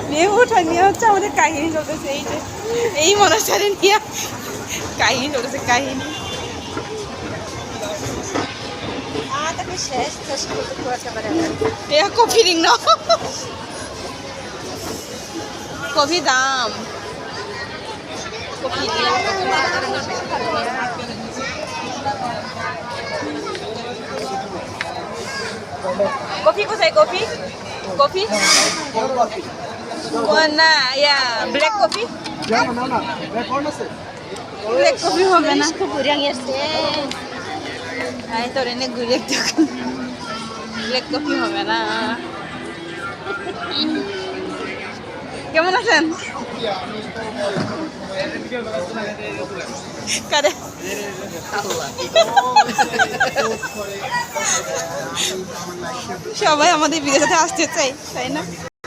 নিয়ে ওঠা নিয়ে হচ্ছে আমাদের কাহিনী চলতেছে। এই যে এই মনসারে নিয়ে কাহিনী চলতেছে, কাহিনী কফি রিং না কফি দাম কফি কফি কোথায় কফি কফি না ইয়া ব্ল্যাক কফি ব্ল্যাক কফি হবে না তোর এনে ঘুরে ব্ল্যাক কফি হবে না। কেমন আছেন? কারে সবাই আমাদের বিদেশে আসতে চাই, তাই না?